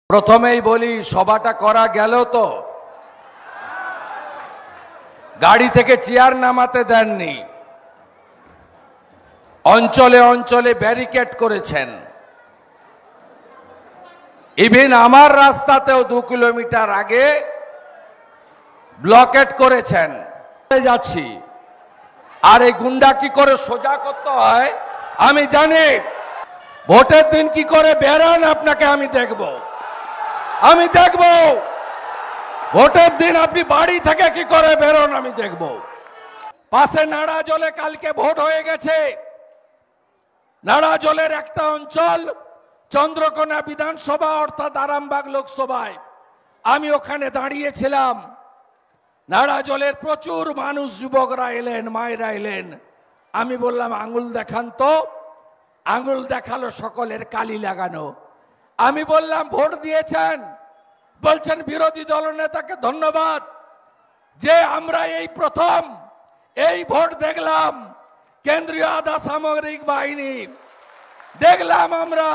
প্রথমেই বলি সভাটা করা গেল তো গাড়ি থেকে চেয়ার নামাতে দেননি, অঞ্চলে অঞ্চলে ব্যারিকেড করেছেন, ইভেন আমার রাস্তাতেও 2 কিলোমিটার আগে ব্লকেট করেছেন। যাচ্ছি আর এই গুন্ডা কি করে সোজা করতে হয় আমি জানি। ভোটের দিন কি করে বেরান আপনাকে আমি দেখব, ভোটের দিন আপনি বাড়ি থেকে কি করে বেরোন আমি দেখব। পাশে নাড়াজলে কালকে ভোট হয়ে গেছে। নাড়াজলের একটা অঞ্চল চন্দ্রকোনা বিধানসভা অর্থাৎ আরামবাগ লোকসভায় আমি ওখানে দাঁড়িয়েছিলাম। নাড়াজলের প্রচুর মানুষ, যুবকরা এলেন, মায়েরা এলেন। আমি বললাম আঙুল দেখান তো। আঙুল দেখালো, সকলের কালি লাগানো। আমি বললাম ভোট দিয়েছেন? বলছেন বিরোধী দলনেতাকে ধন্যবাদ যে আমরা এই প্রথম এই ভোট দেখলাম, কেন্দ্রীয় আধা সামরিক বাহিনী দেখলাম, আমরা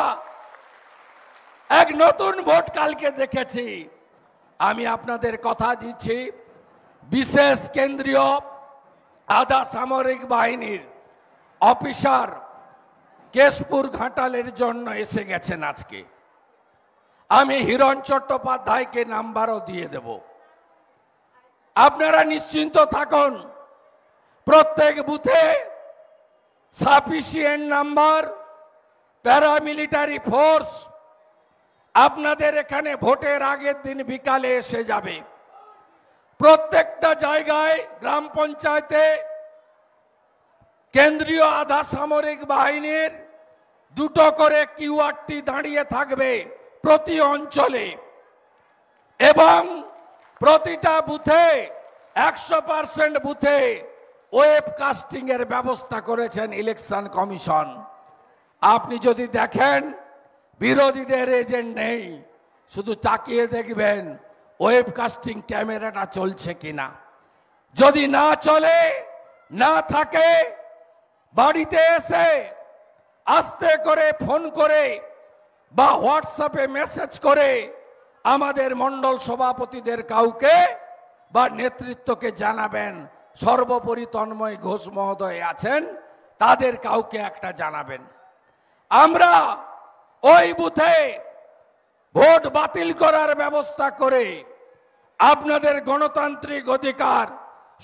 এক নতুন ভোট কালকে দেখেছি। আমি আপনাদের কথা দিচ্ছি, বিশেষ কেন্দ্রীয় আধা সামরিক বাহিনীর অফিসার কেশপুর ঘাটালের জন্য এসে গেছেন আজকে। আমি হিরণ চট্টোপাধ্যায়কে নাম্বারও দিয়ে দেব। আপনারা নিশ্চিন্ত থাকুন, প্রত্যেক বুথে সাফিসিয়েন্ট নাম্বার প্যারামিলিটারি ফোর্স আপনাদের এখানে ভোটের আগের দিন বিকালে এসে যাবে। প্রত্যেকটা জায়গায় গ্রাম পঞ্চায়েতে কেন্দ্রীয় আধা সামরিক বাহিনীর 2টো করে কিউআরটি দাঁড়িয়ে থাকবে প্রতি অঞ্চলে, এবং প্রতিটা বুথে 100% বুথে ওয়েব কাস্টিং এর ব্যবস্থা করেছেন ইলেকশন কমিশন। আপনি যদি দেখেন বিরোধীদের এজেন্ট নেই, শুধু তাকিয়ে দেখবেন ওয়েব কাস্টিং ক্যামেরাটা চলছে কিনা। যদি না চলে, না থাকে, বাড়িতে এসে আস্তে করে ফোন করে বা হোয়াটসঅ্যাপে মেসেজ করে আমাদের মণ্ডল সভাপতিদের কাউকে বা নেতৃত্বকে জানাবেন। সর্বোপরি তন্ময় ঘোষ মহোদয় আছেন, তাদের কাউকে একটা জানাবেন। আমরা ওই বুথে ভোট বাতিল করার ব্যবস্থা করে আপনাদের গণতান্ত্রিক অধিকার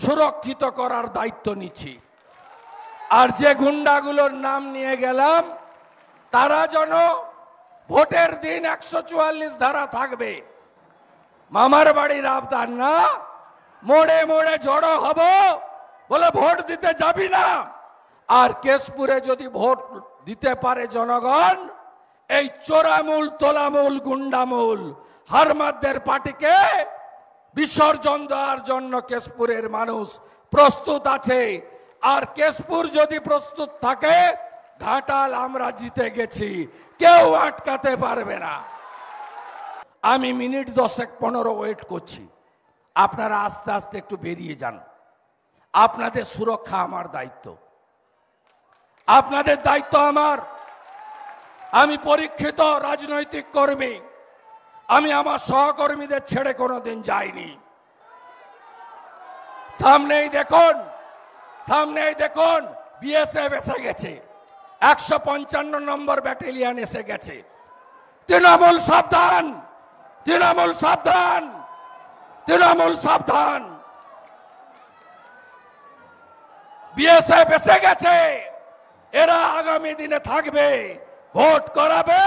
সুরক্ষিত করার দায়িত্ব নিচ্ছি। আর যে গুন্ডাগুলোর নাম নিয়ে গেলাম, তারা যেন ভোটের দিন 144 ধারা থাকবে। মামার বাড়ির আবদার না, মোড়ে মোড়ে জড়ো হব, বলে ভোট দিতে যাবি না। আর কেশপুরে যদি ভোট দিতে পারে জনগণ, এই চোরামূল, তোলামূল, গুন্ডামূল হারমাদদের পার্টিকে বিসর্জন দেওয়ার জন্য কেশপুরের মানুষ প্রস্তুত আছে। আর কেশপুর যদি প্রস্তুত থাকে, ঘাটাল আমরা জিতে গেছি, কেউ আটকাতে পারবে না। আমি মিনিট 10-15 ওয়েট করছি, আপনারা আস্তে আস্তে একটু বেরিয়ে যান। আপনাদের সুরক্ষা আমার দায়িত্ব, আপনাদের দায়িত্ব আমার। আমি পরীক্ষিত রাজনৈতিক কর্মী, আমি আমার সহকর্মীদের ছেড়ে কোনোদিন যাইনি। সামনেই দেখুন বিএসএফ এসে গেছে, 155 নম্বর ব্যাটালিয়ন এসে গেছে। তৃণমূল সাবধান, তৃণমূল সাবধান, তৃণমূল সাবধান। বিএসএফ এসে গেছে, এরা আগামী দিনে থাকবে, ভোট করাবে,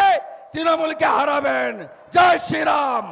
তৃণমূলকে হারাবেন। জয় শ্রীরাম।